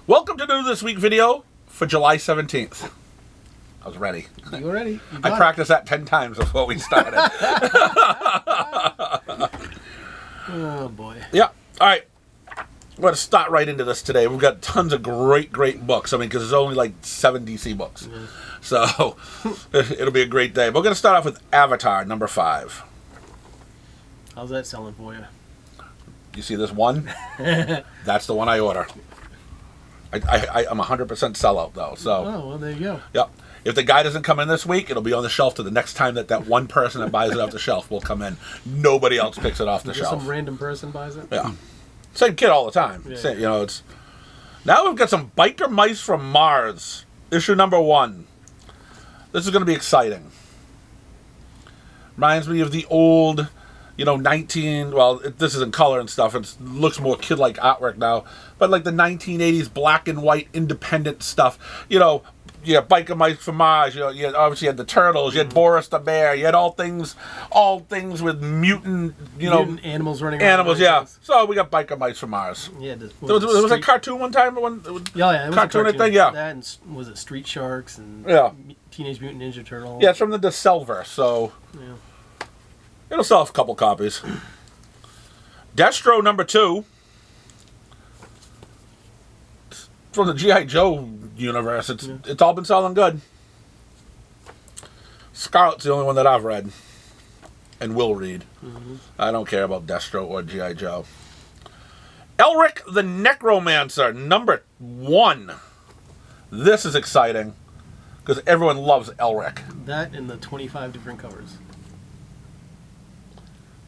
Welcome to New This Week video for July 17th. I was ready. You were ready. I practiced that 10 times before we started. Oh, boy. Yeah. All right. We're going to start right into this today. We've got tons of great books. I mean, because there's only like 7 DC books. Yeah. So it'll be a great day. But we're going to start off with Avatar, number 5. How's that selling for you? You see this one? That's the one I order. I'm 100% sellout, though. So. Oh, well, there you go. Yep. If the guy doesn't come in this week, it'll be on the shelf to the next time that one person that buys it off the shelf will come in. Nobody else picks it off the shelf. Some random person buys it? Yeah. Same kid all the time. Yeah. Same, it's... Now we've got some Biker Mice from Mars. Issue number 1. This is going to be exciting. Reminds me of the old... this is in color and stuff. It looks more kid-like artwork now. But like the 1980s black and white independent stuff. Biker Mice from Mars. You obviously had the Turtles. You had Boris the Bear. You had all things with mutant, mutant animals running around. Animals, yeah. So we got Biker Mice from Mars. Yeah. Was a cartoon one time? It was a cartoon thing, yeah. That and was it Street Sharks and Teenage Mutant Ninja Turtles? Yeah, it's from the Cellverse, so... Yeah. It'll sell a couple copies. Destro number 2. From the G.I. Joe universe. It's all been selling good. Scarlet's the only one that I've read. And will read. Mm-hmm. I don't care about Destro or G.I. Joe. Elric the Necromancer, number 1. This is exciting. Because everyone loves Elric. That and the 25 different covers.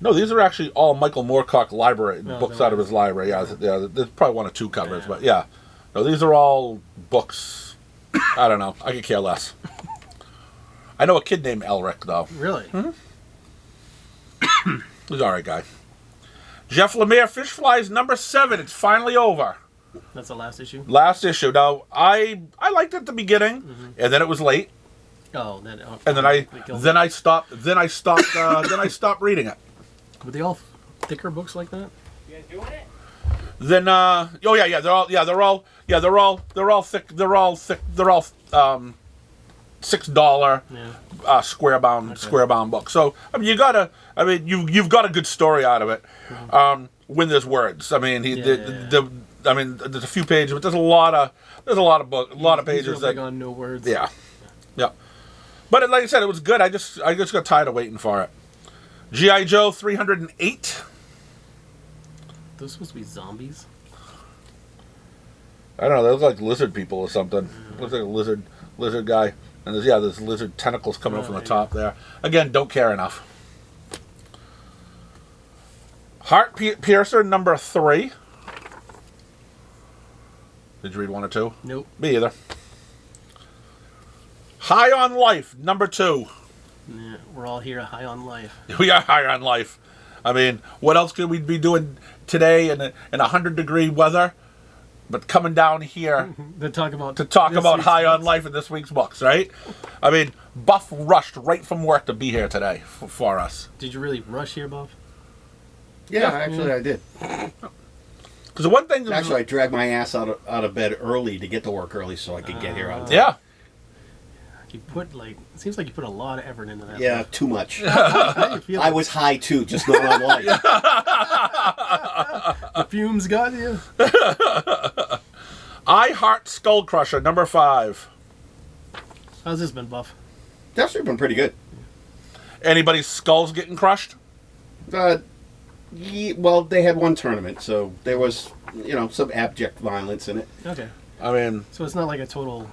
No, these are actually all Michael Moorcock library books out of his library. Yeah, there's probably 1 or 2 covers, but yeah. No, these are all books. I don't know. I could care less. I know a kid named Elric, though. Really? Mm-hmm. He's an alright guy. Jeff Lemire, Fish Flies, number 7. It's finally over. That's the last issue? Last issue. Now, I liked it at the beginning, and then it was late. Oh, and then I stopped reading it. Were they all thicker books like that? You guys doing it? Then they're all thick. They're all $6 square bound book. So you've got a good story out of it. When there's words. I mean there's a few pages, but there's a lot of pages that on no words. Yeah. But like I said, it was good. I just got tired of waiting for it. G.I. Joe 308. Those supposed to be zombies? I don't know. They look like lizard people or something. Looks like a lizard guy. And there's lizard tentacles coming up from the top there. Again, don't care enough. Heart Piercer number 3. Did you read 1 or 2? Nope. Me either. High on Life number 2. Yeah, we're all here high on life. We are high on life. I mean, what else could we be doing today in 100-degree weather, but coming down here to talk about high on life in this week's books, right? I mean, Buff rushed right from work to be here today for us. Did you really rush here, Buff? Yeah, actually, I did. Because the one thing... Actually, I dragged my ass out of bed early to get to work early so I could get here on time. Yeah. You put it seems like you put a lot of effort into that. Yeah, too much. How you feel? I was high too, just not on life. The fumes got you. I Heart Skull Crusher number 5. How's this been, Buff? That's been pretty good. Anybody's skulls getting crushed? Well, they had one tournament, so there was, some abject violence in it. Okay. I mean... So it's not like a total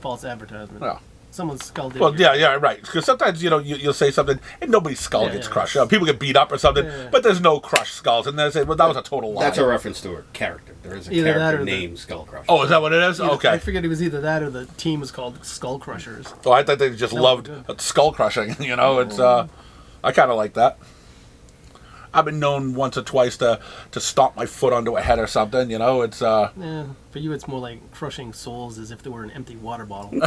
false advertisement. No. Someone's skull did. Well, yeah, right. Because sometimes, you'll say something and nobody's skull gets crushed. People get beat up or something, but there's no crushed skulls. And they say, well, that was a total lie. That's a reference to a character. There is a character named Skull Crusher. Oh, is that what it is? Okay. I figured it was either that or the team was called Skull Crushers. Oh, I thought they just loved skull crushing. It's I kind of like that. I've been known once or twice to stomp my foot onto a head or something. It's Yeah, for you, it's more like crushing souls as if they were an empty water bottle.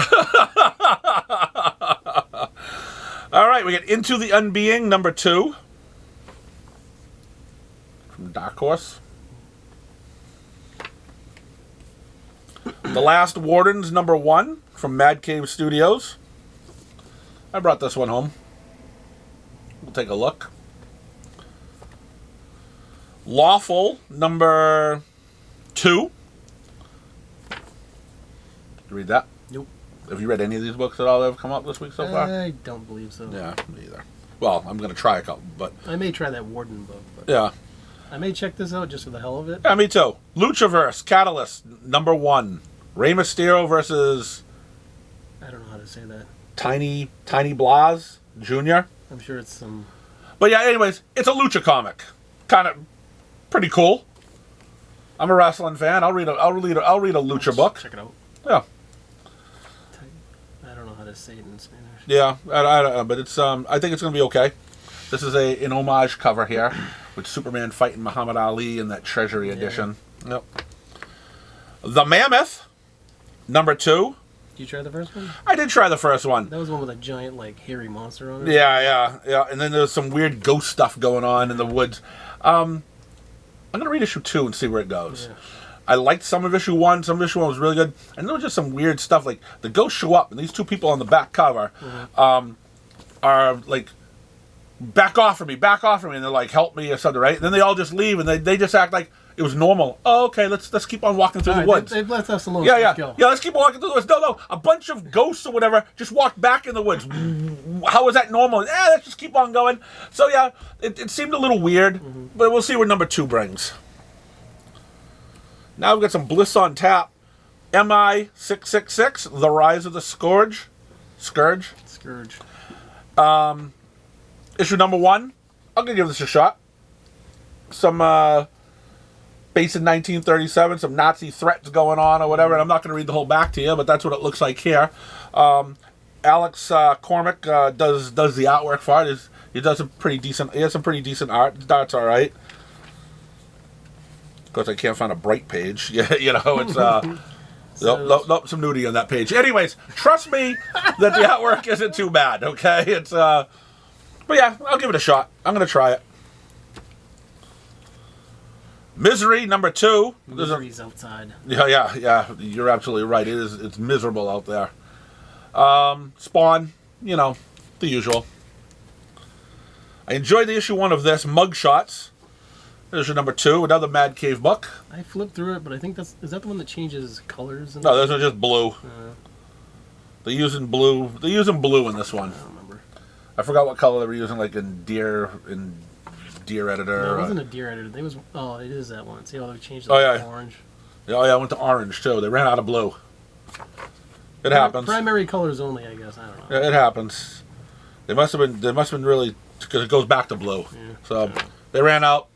All right, we get Into the Unbeing, number 2. From Dark Horse. The Last Wardens #1 from Mad Cave Studios. I brought this one home. We'll take a look. Lawful #2. Did you read that? Nope. Have you read any of these books at all that have come up this week so far? I don't believe so. Yeah, me either. Well, I'm going to try a couple, but I may try that Warden book, but yeah. I may check this out just for the hell of it. Yeah, me too. Luchaverse Catalyst #1. Rey Mysterio versus I don't know how to say that. Tiny Blas Jr. I'm sure it's some. But yeah, anyways, it's a lucha comic. Kind of pretty cool. I'm a wrestling fan. I'll read a lucha book. Check it out. Yeah. I don't know how to say it in Spanish. Yeah, I don't know, but it's I think it's going to be okay. This is an homage cover here with Superman fighting Muhammad Ali in that Treasury edition. Yep. The Mammoth #2. Did you try the first one? I did try the first one. That was one with a giant, like, hairy monster on it. Yeah. And then there's some weird ghost stuff going on in the woods. I'm going to read issue 2 and see where it goes. Yeah. I liked some of issue 1. Some of issue 1 was really good. And there was just some weird stuff. Like, the ghosts show up, and these two people on the back cover are like, back off from me. And they're like, help me or something, right? And then they all just leave, and they just act like it was normal. Oh, okay, let's keep on walking through the woods. They've left us alone. Yeah, Let's go. let's keep walking through the woods. No, a bunch of ghosts or whatever just walked back in the woods. How is that normal? Let's just keep on going. So yeah, it seemed a little weird, but we'll see what #2 brings. Now we've got some Bliss on tap. MI666, The Rise of the Scourge. Scourge. Issue #1. I'm going to give this a shot. Some base in 1937, some Nazi threats going on or whatever. And I'm not going to read the whole back to you, but that's what it looks like here. Alex Cormack does the artwork for it. He does some pretty decent. He has some pretty decent art. That's all right. Of course, I can't find a bright page. Yeah, it's nope, some nudity on that page. Anyways, trust me that the artwork isn't too bad. Okay, it's but yeah, I'll give it a shot. I'm gonna try it. Misery #2. Misery's outside. Yeah. You're absolutely right. It's miserable out there. Spawn, the usual. I enjoyed the issue 1 of this, Mugshots. Issue #2, another Mad Cave book. I flipped through it, but I think is that the one that changes colors? No, those are just blue. They're using blue. They're using blue in this one. I don't remember. I forgot what color they were using, like in Deer Editor. No, it wasn't a Deer Editor. It is that one. See how they changed it yeah. to orange? Oh yeah, I went to orange too. They ran out of blue. It happens. Primary colors only, I guess. I don't know. Yeah, it happens. They must have been really, because it goes back to blue. Yeah. So they ran out.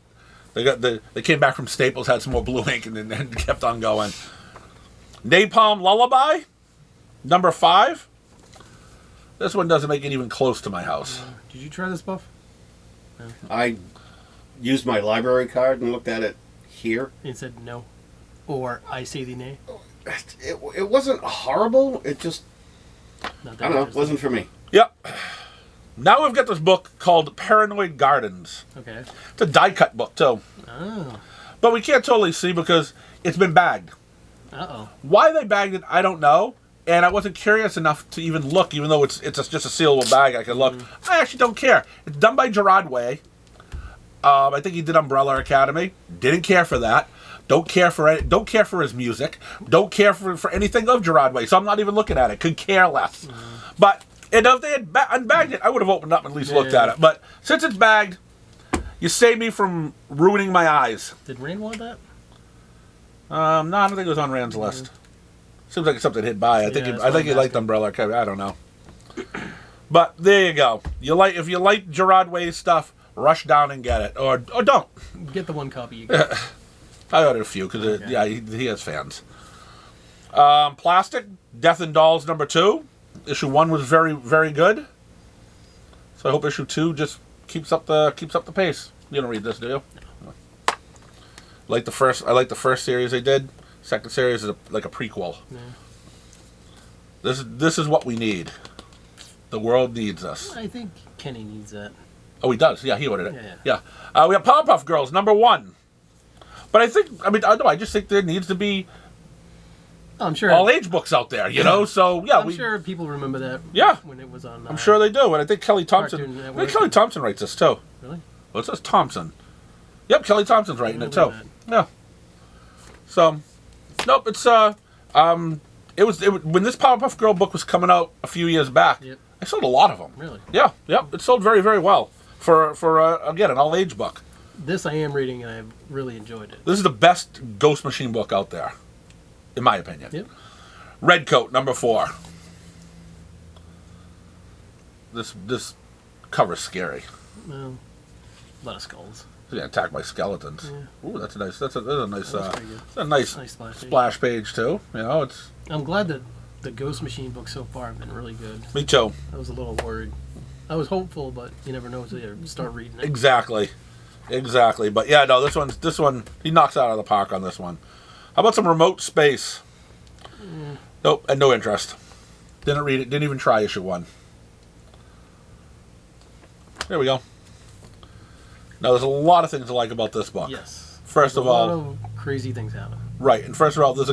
They came back from Staples, had some more blue ink, and then kept on going. Napalm Lullaby, #5. This one doesn't make it even close to my house. Did you try this, Buff? I used my library card and looked at it here. It said no. Or I say the nay. It wasn't horrible. It just, Not I that don't know, it interesting. wasn't for me. Yep. Now we've got this book called Paranoid Gardens. Okay. It's a die cut book too, Oh. but we can't totally see because it's been bagged. Uh-oh. Why they bagged it, I don't know. And I wasn't curious enough to even look, even though it's just a sealable bag. I can look. I actually don't care. It's done by Gerard Way. I think he did Umbrella Academy. Didn't care for that. Don't care for his music. Don't care for anything of Gerard Way. So I'm not even looking at it. Could care less. But if they had unbagged it, I would have opened up and at least looked at it. But since it's bagged, you save me from ruining my eyes. Did Rand want that? No, I don't think it was on Rand's list. Seems like it's something hit by. I think that's he what I'm liked asking. Umbrella Academy. I don't know. But there you go. If you like Gerard Way's stuff, rush down and get it, or don't. Get the one copy you got. I ordered a few because he has fans. Plastic Death and Dolls #2. Issue 1 was very, very good. So I hope issue 2 just keeps up the pace. You don't read this, do you? No. I like the first series they did. Second series is like a prequel. Yeah. This is what we need. The world needs us. I think Kenny needs that. Oh, he does. Yeah, he ordered it. Yeah. We have Powerpuff Girls #1. But I just think there needs to be I'm sure. all age books out there, you know. So yeah, I'm sure people remember that. Yeah. When it was on. I'm sure they do, and I think Kelly Thompson. Cartoon I Network. think Kelly Thompson writes this too. Really? Well, it says Thompson. Yep, Kelly Thompson's writing it know too. that. Yeah. So, nope. It's it was when this Powerpuff Girl book was coming out a few years back. Yep. I sold a lot of them. Really? Yeah. Yep. It sold very, very well for again an all age book. This I am reading, and I've really enjoyed it. This is the best Ghost Machine book out there, in my opinion. Yep. Redcoat number 4. This cover's scary. Well, a lot of skulls. He's getting attacked by skeletons. Yeah. Ooh, that's a nice. That's a nice. That's pretty good. That's a nice, Nice splash page. splash page too. You know, it's I'm glad that the Ghost Machine books so far have been really good. me too. I was a little worried. I was hopeful, but you never know until you start reading it. Exactly. But yeah, no, this one he knocks it out of the park on this one. How about some Remote Space? Nope, and no interest. Didn't read it. Didn't even try issue 1. There we go. Now, there's a lot of things I like about this book. Yes. First of a lot all, of crazy things happen. right, and first of all, there's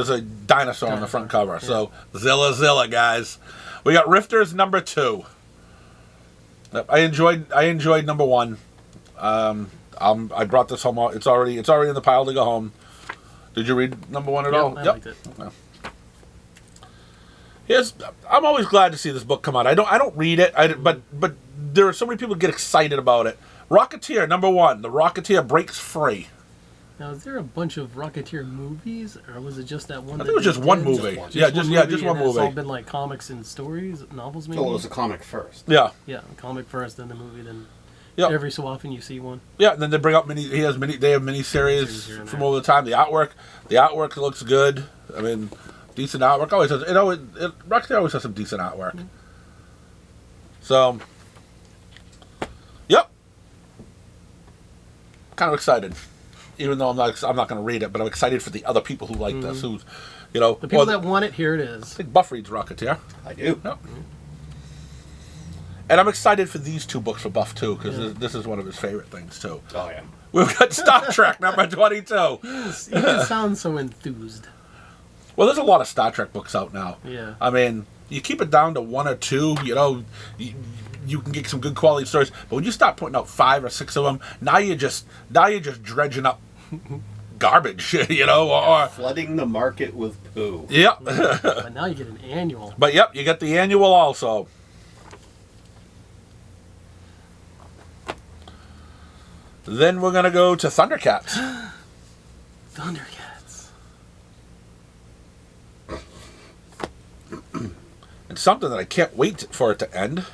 a dinosaur on the front cover. Yeah. So Zilla, guys. We got Rifters number 2. Yep, I enjoyed number 1. I brought this home. It's already in the pile to go home. Did you read number 1 at Yep, all? I liked it. I'm always glad to see this book come out. I don't read it, but there are so many people who get excited about it. Rocketeer number 1. The Rocketeer breaks free. Now, is there a bunch of Rocketeer movies, or was it just that one? I think it was just one movie. Just one and It's all movie. been like comics and stories, novels, maybe. Oh, it was a comic first. Yeah, Yeah, comic first, then the movie, then yeah, every so often you see one. yeah. And then they bring up They have mini Miniseries series here and from there. all the time. The artwork looks good. I mean, decent artwork. Always has, Rocketeer always has some decent artwork. So, yep. Kind of excited, even though I'm not going to read it, but I'm excited for the other people who like this. Who's, The people that want it, here it I is. think Buff reads Rocketeer. I do. Yep. And I'm excited for these 2 books for Buff too, because this is one of his favorite things too. Oh yeah. We've got Star Trek number 22. You just sound so enthused. Well, there's a lot of Star Trek books out now. Yeah. I mean, you keep it down to 1 or 2, you can get some good quality stories. But when you start putting out 5 or 6 of them, now you're just dredging up garbage, or Flooding the market with poo. yep. But now you get an annual. But yep, you get the annual also. Then we're gonna go to Thundercats. Thundercats. And something that I can't wait for it to end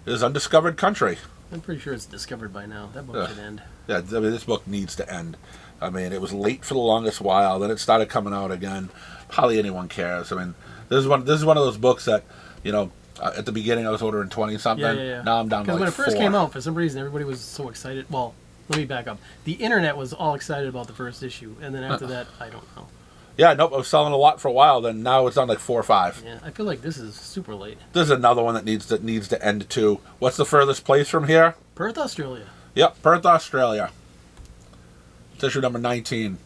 is Undiscovered Country. I'm pretty sure it's discovered by now. That book should end. Yeah, I mean, this book needs to end. I mean, it was late for the longest while, then it started coming out again. Hardly anyone cares. I mean, this is one of those books that, at the beginning I was ordering 20-something. Yeah. Now I'm down to Because like when it first 4. came out, for some reason, everybody was so excited. Well, let me back up. The internet was all excited about the first issue, and then after that, I don't know. Yeah, nope, I was selling a lot for a while, then now it's down like 4 or 5. Yeah, I feel like this is super late. This is another one that needs to end too. What's the furthest place from here? Perth, Australia. Yep, Perth, Australia. It's issue number 19.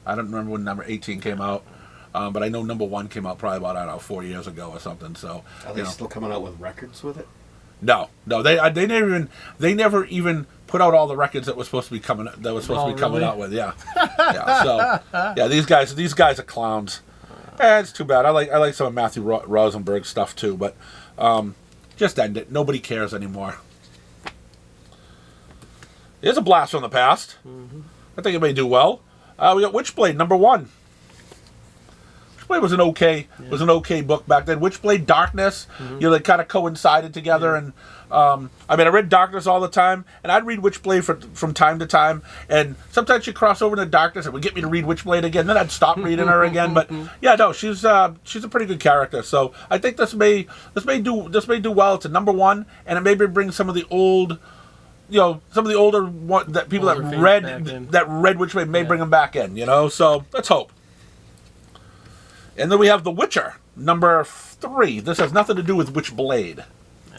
I don't remember when number 18 came out, but I know number 1 came out probably about, I don't know, 4 years ago or something. So Are they still coming out with records with it? No, they never even put out all the records that was supposed to be coming Really? out with. Yeah, yeah. So yeah, these guys are clowns. It's too bad. I like some of Matthew Rosenberg's stuff too, but just end it. Nobody cares anymore. Here's a blast from the past. I think it may do well. We got Witchblade number 1. Witchblade was an okay book back then. Witchblade, Darkness, they kind of coincided together. And I read Darkness all the time, and I'd read Witchblade from time to time. And sometimes she'd cross over to Darkness, and would get me to read Witchblade again. Then I'd stop reading her again. But yeah, no, she's a pretty good character. So I think this may do well. It's a number 1, and it maybe bring some of the old. Some of the older people Older that read Witchblade may bring them back in. So let's hope. And then we have The Witcher, number 3. This has nothing to do with Witchblade. Yeah.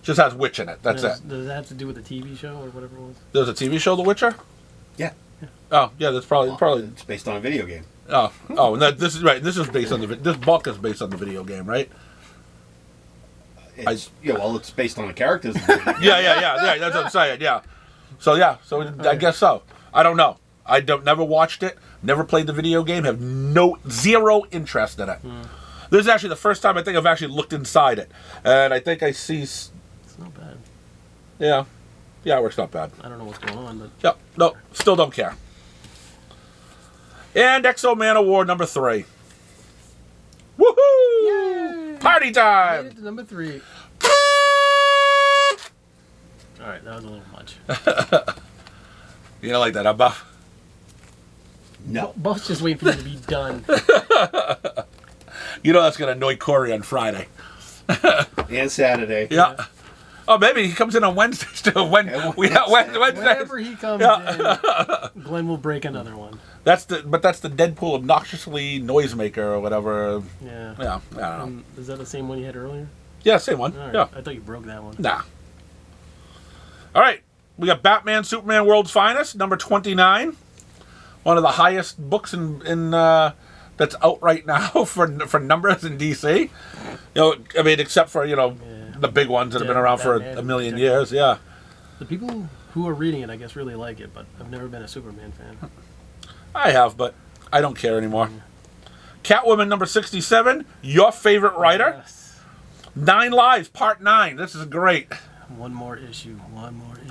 Just has witch in it. That's it. Does it have to do with the TV show or whatever it was? There's a TV show, The Witcher? Yeah. Oh, yeah, that's probably... It's based on a video game. Oh, and this is right. This is based on this book is based on the video game, right? It's based on the characters. Yeah. That's what I'm saying. Yeah. So I guess so. I don't know. Never watched it. Never played the video game. Have zero interest in it. This is actually the first time I think I've actually looked inside it, and I think I see. It's not bad. Yeah, artwork's not bad. I don't know what's going on, but Yep. No, still don't care. And Exo Man Award number 3. Woohoo! Yay! Party made time! it to number 3. All right, that was a little much. You don't like that, huh, Buff? No. Buff's just waiting for you to be done. You know that's gonna annoy Corey on Friday. And Saturday. Yeah. Oh, maybe he comes in on Wednesday still. Wednesday. Whenever he comes in, Glenn will break another one. That's the Deadpool obnoxiously noisemaker or whatever. Yeah. Yeah, I don't know. Is that the same one you had earlier? Yeah, same one. All right. Yeah. I thought you broke that one. Nah. All right. We got Batman, Superman, World's Finest, number 29. One of the highest books in that's out right now for numbers in DC. I mean, except for the big ones that have been around for Batman, a million Detective. years. Yeah. The people who are reading it, I guess, really like it, but I've never been a Superman fan. I have, but I don't care anymore. Catwoman, number 67. Your favorite writer. Yes. 9 Lives, Part 9. This is great. One more issue.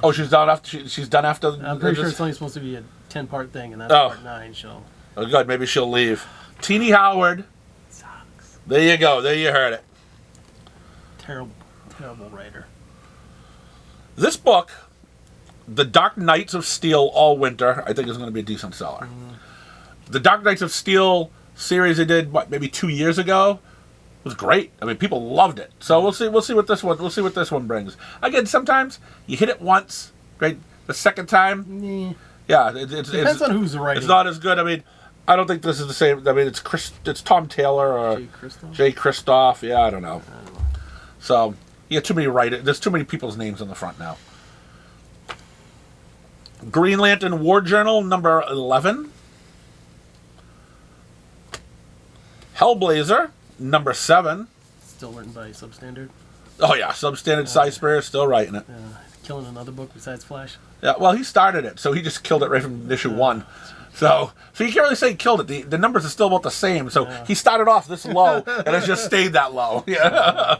Oh, she's done after. She's done after. I'm pretty sure it's only supposed to be a 10-part thing, and that's Oh. part 9. So Oh, good. Maybe she'll leave. Teenie Howard. sucks. There you go. There you heard it. Terrible writer. This book, The Dark Knights of Steel All Winter, I think is going to be a decent seller. The Dark Knights of Steel series they did maybe 2 years ago was great. I mean, people loved it. So we'll see what this one brings. Again, sometimes you hit it once, great. The second time, yeah, Depends on who's writing. It's not as good. I mean, I don't think this is the same. I mean, it's Tom Taylor or Jay Kristoff. Yeah, I don't know. So you get too many there's too many people's names on the front now. Green Lantern War Journal number 11. Hellblazer number 7. Still written by Substandard. Oh yeah, Substandard Cy Spear is still writing it. Killing another book besides Flash. Yeah, well he started it, so he just killed it right from issue 1. So you can't really say he killed it. The numbers are still about the same. So he started off this low and it's just stayed that low. Yeah.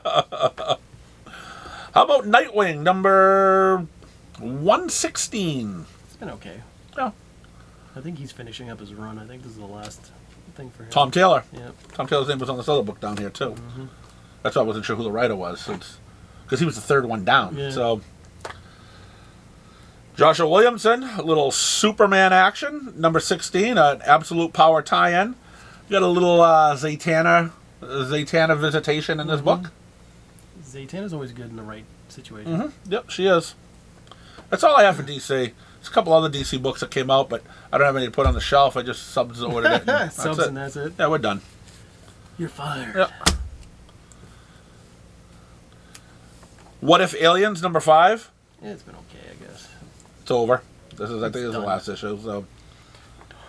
How about Nightwing number 116? It's been okay. Yeah. I think he's finishing up his run. I think this is the last thing for him. Tom Taylor. Yep. Tom Taylor's name was on this other book down here too. That's why I wasn't sure who the writer was, because he was the third one down. Yeah. So Joshua Williamson, a little Superman action, number 16, an Absolute Power tie-in. You got a little Zatanna visitation in this book. Zatanna's always good in the right situation. Yep, she is. That's all I have for DC. There's a couple other DC books that came out, but I don't have any to put on the shelf. I just subs ordered it. And Subs and that's it. Yeah, we're done. You're fired. Yep. What If Aliens, number 5? Yeah, it's been okay, I guess. It's over. I think this is the last issue. So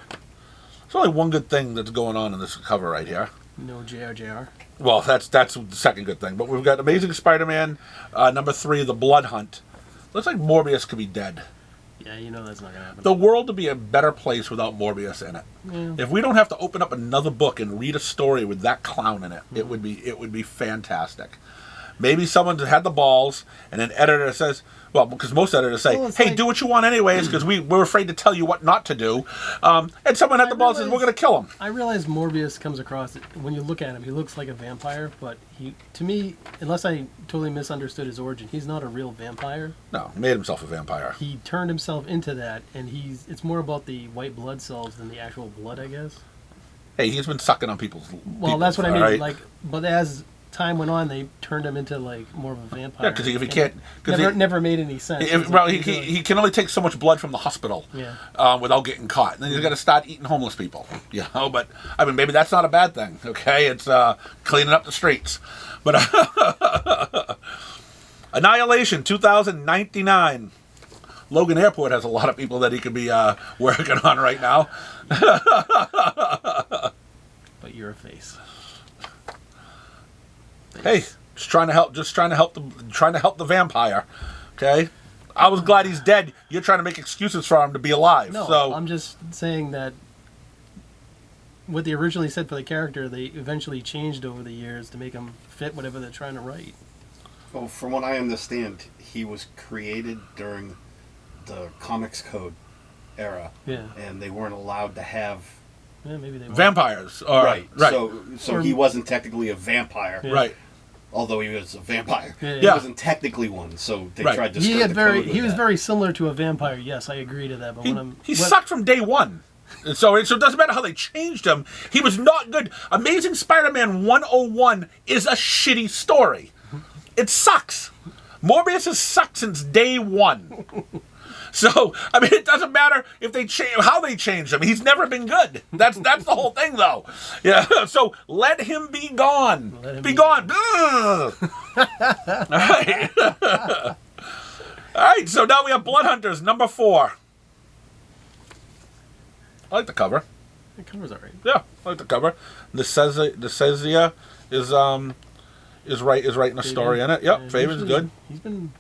there's only one good thing that's going on in this cover right here. No JRJR. Well, that's the second good thing. But we've got Amazing Spider-Man, number 3, The Blood Hunt. Looks like Morbius could be dead. Yeah, you know that's not gonna happen. The world would be a better place without Morbius in it. Yeah. If we don't have to open up another book and read a story with that clown in it, it would be fantastic. Maybe someone had the balls, and an editor says, well, because most editors say, hey, do what you want anyways, because we're afraid to tell you what not to do. And someone had the balls and says, we're going to kill him. I realize Morbius comes across, when you look at him, he looks like a vampire, but to me, unless I totally misunderstood his origin, he's not a real vampire. No, he made himself a vampire. He turned himself into that, and it's more about the white blood cells than the actual blood, I guess. Hey, he's been sucking on people's. Well, that's what I mean. Right? Like, but as time went on, they turned him into like more of a vampire. Yeah, because if he can't, never made any sense. He can only take so much blood from the hospital, without getting caught. And then he's got to start eating homeless people, But I mean, maybe that's not a bad thing. Okay, it's cleaning up the streets. But Annihilation 2099. Logan Airport has a lot of people that he could be working on right now. your face. Hey, just trying to help the vampire. Okay? I was glad he's dead. You're trying to make excuses for him to be alive. No, so I'm just saying that what they originally said for the character, they eventually changed over the years to make him fit whatever they're trying to write. Well, from what I understand, he was created during the Comics Code era, Yeah. and they weren't allowed to have Yeah, maybe they were. vampires. right. Right. So he wasn't technically a vampire, Yeah. Right. although he was a vampire. Yeah. He Yeah. wasn't technically one, so they Right. tried to. He skirt had the very. code with He was that. very similar to a vampire. Yes, I agree to that. But He sucked from day one. And so it doesn't matter how they changed him. He was not good. Amazing Spider-Man 101 is a shitty story. It sucks. Morbius has sucked since day one. So, I mean, it doesn't matter if they how they changed him. He's never been good. That's the whole thing, though. Yeah. So let him be gone. Let him be be gone. All right. All right. So now we have Blood Hunters number 4. I like the cover. the cover's alright. Yeah, I like the cover. Nesesia is writing a story in it. Yep, Fabian's good. He's been.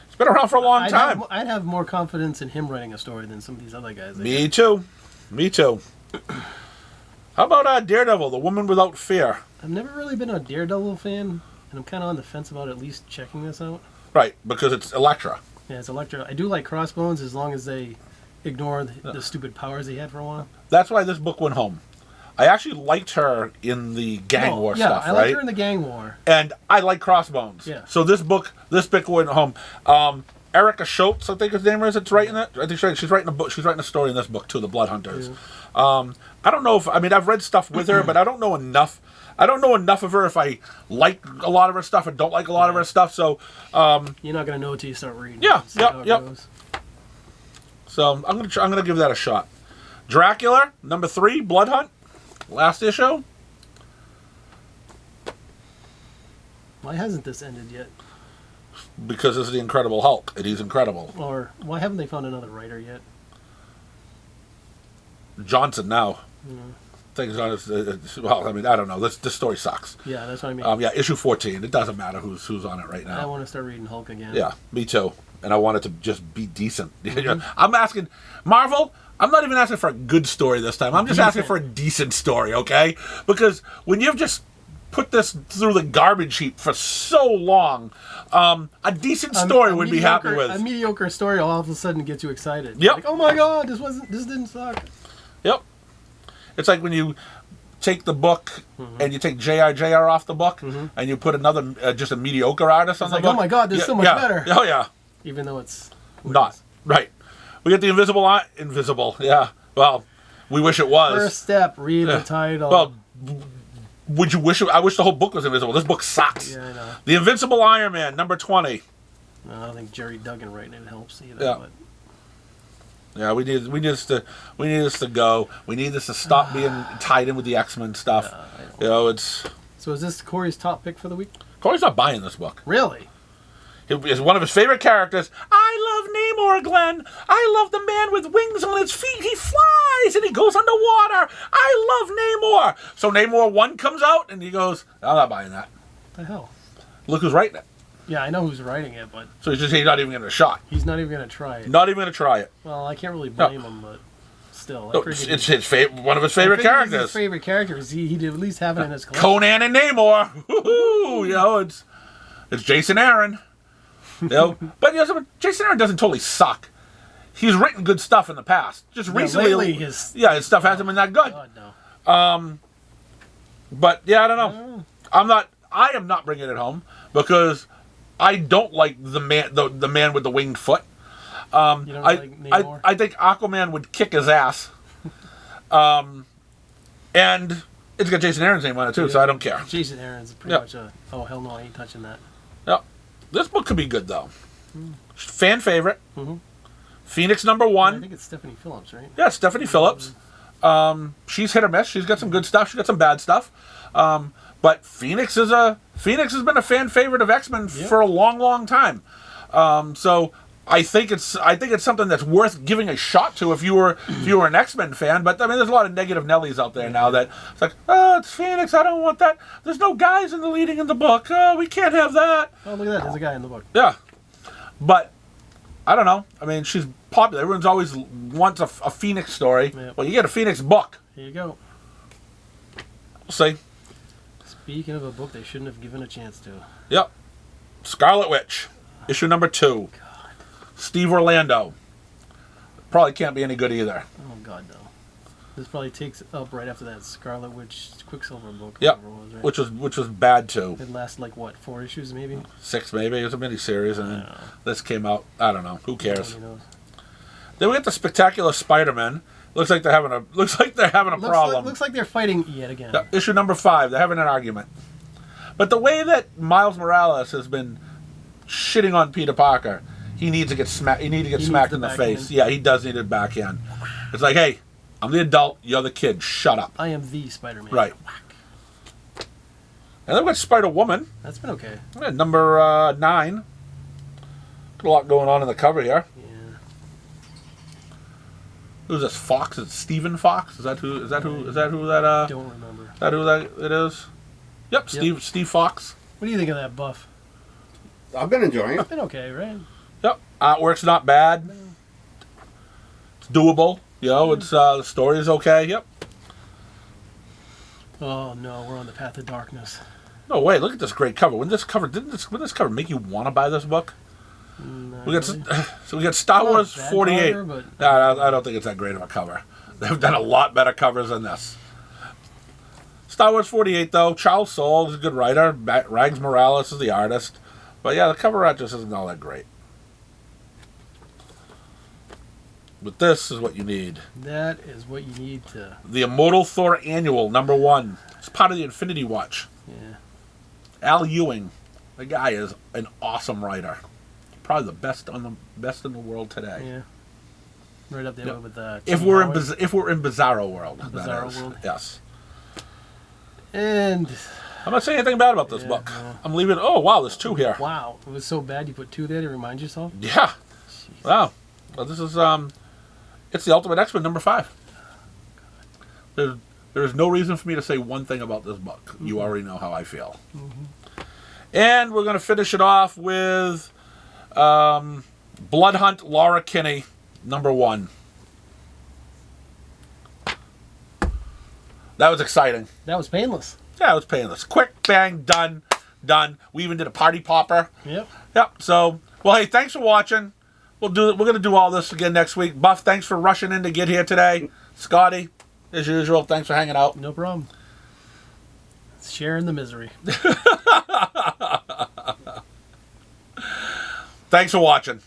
It's been around for a long time. I'd have more confidence in him writing a story than some of these other guys. Me too. Me too. How about Daredevil, the Woman Without Fear? I've never really been a Daredevil fan, and I'm kind of on the fence about at least checking this out. Right, because it's Elektra. Yeah, it's Elektra. I do like Crossbones as long as they ignore the stupid powers he had for a while. That's why this book went home. I actually liked her in the gang war stuff, I right? like her in the gang war. And I like Crossbones. Yeah. So this book went home. Erica Schultz, I think his name is. It's writing it. I think she's writing a book. She's writing a story in this book too, The Blood Hunters. Yeah. I don't know if I've read stuff with her, but I don't know enough. I don't know enough of her if I like a lot of her stuff and don't like a lot of her stuff. So You're not gonna know until you start reading. Yeah, See how it yep. goes. I'm gonna give that a shot. Dracula number 3, Blood Hunt, last issue. Why hasn't this ended yet? Because this is the Incredible Hulk, and he's incredible. Or why haven't they found another writer yet? Johnson now. You know? Things on well, I mean, I don't know. This story sucks. Yeah, that's what I mean. Yeah, issue 14. It doesn't matter who's on it right I now. want to start reading Hulk again. Yeah, me too. And I want it to just be decent. I'm asking Marvel. I'm not even asking for a good story this time. I'm just asking for a decent story, okay? Because when you've just put this through the garbage heap for so long, a decent story would be happy with. A mediocre story all of a sudden gets you excited. Yep. Like, oh my god, this didn't suck. Yep. It's like when you take the book and you take J.R. off the book and you put another just a mediocre artist on It's the like, book. oh my god, this is so much better. Oh yeah. Even though it's Not right. We get the Invisible. Yeah. Well, we wish it was. First step, read the title. Well, would you wish? I wish the whole book was invisible. This book sucks. Yeah, I know. The Invincible Iron Man, number 20. No, I don't think Jerry Duggan writing it helps either. Yeah. But Yeah, we need this to go. We need this to stop being tied in with the X-Men stuff. I You know, it's So is this Corey's top pick for the week? Corey's not buying this book. Really? It's one of his favorite characters. I love Namor, Glenn. I love the man with wings on his feet. He flies and he goes underwater. I love Namor. So Namor 1 comes out and he goes, I'm not buying that. What the hell? Look who's writing it. Yeah, I know who's writing it, but So he's not even giving it a shot. he's not even going to try it. Not even going to try it. Well, I can't really blame him, but still. I No, figured it's he- his one of his favorite I figured characters. His favorite characters. He'd at least have it in his collection. Conan and Namor. Woo-hoo! You know, it's Jason Aaron. You know, but you know, Jason Aaron doesn't totally suck. He's written good stuff in the past. Just recently, lately his stuff hasn't been that good. God, no. But yeah, I don't know. I am not bringing it home because I don't like the man with the winged foot. You don't like Namor? I think Aquaman would kick his ass. And it's got Jason Aaron's name on it too, so I don't care. Jason Aaron's pretty Yeah. much a, oh hell no, I ain't touching that. Yeah. This book could be good though. Fan favorite. Mhm. Phoenix number I 1. think it's Stephanie Phillips, right? Yeah, Stephanie Phillips. She's hit or miss. She's got some good stuff. She's got some bad stuff. But Phoenix has been a fan favorite of X-Men for a long, long time. So I think it's something that's worth giving a shot to if you were an X-Men fan. But I mean, there's a lot of negative Nellies out there now that it's like, oh, it's Phoenix. I don't want that. There's no guys in the leading in the book. Oh, we can't have that. Oh, look at that. There's a guy in the book. Yeah, but I don't know. I mean, she's popular. Everyone's always wants a Phoenix story. Yep. Well, you get a Phoenix book. Here you go. We'll see. Speaking of a book they shouldn't have given a chance to. Yep. Scarlet Witch, issue number 2. Steve Orlando. Probably can't be any good either. Oh God, no. This probably takes up right after that Scarlet Witch Quicksilver book. Yep. whatever it was, right? Which was bad too. It lasted like what, 4 issues maybe? 6 maybe. It was a miniseries, and then know. this came out. I don't know. Who cares? Nobody knows. Then we get the Spectacular Spider-Man. Looks like they're having a problem. Looks like they're fighting yet again. Yeah, issue number 5. They're having an argument. But the way that Miles Morales has been shitting on Peter Parker, he needs to get smacked. He needs to get smacked in the face. Yeah, he does need it back in. It's like, hey, I'm the adult. You're the kid. Shut up. I am the Spider-Man. Right. And then we got Spider-Woman. That's been okay. Number 9. Got a lot going on in the cover here. Yeah. Who's this? Fox? Is it Stephen Fox? Is that who that? Don't remember. Is that who that it is? Yep, Steve Fox. What do you think of that buff? I've been enjoying it. It's been okay, right? Yep. Artwork's not bad. It's doable. You know, it's the story is okay. Yep. Oh no, we're on the path of darkness. No way! Look at this great cover. Wouldn't this cover make you want to buy this book? Not We got really. so we got Star Not a Wars bad 48. cover, but- No, I don't think it's that great of a cover. They've done a lot better covers than this. Star Wars 48 though, Charles Soule is a good writer. Rags Morales is the artist, but yeah, the cover art just isn't all that great. But this is what you need. That is what you need to. The Immortal Thor Annual number 1. It's part of the Infinity Watch. Yeah. Al Ewing, the guy is an awesome writer. Probably the best in the world today. Yeah. Right up there Yep. with If we're in Bizarro world, that Bizarro is. world. Yes. And I'm not saying anything bad about this Yeah, book. no. I'm leaving. Oh wow, there's 2 here. wow, it was so bad you put 2 there to remind yourself. Yeah. Wow. Well, this is it's the Ultimate X-Men number 5. There's no reason for me to say one thing about this book. You already know how I feel. And we're gonna finish it off with Blood Hunt Laura Kinney number 1. That was exciting. That was painless. Yeah, it was painless. Quick, bang, done. We even did a party popper. Yep. Yep. So, well, hey, thanks for watching. We're gonna do all this again next week. Buff, thanks for rushing in to get here today. Scotty, as usual, thanks for hanging out. No problem. Sharing the misery. Thanks for watching.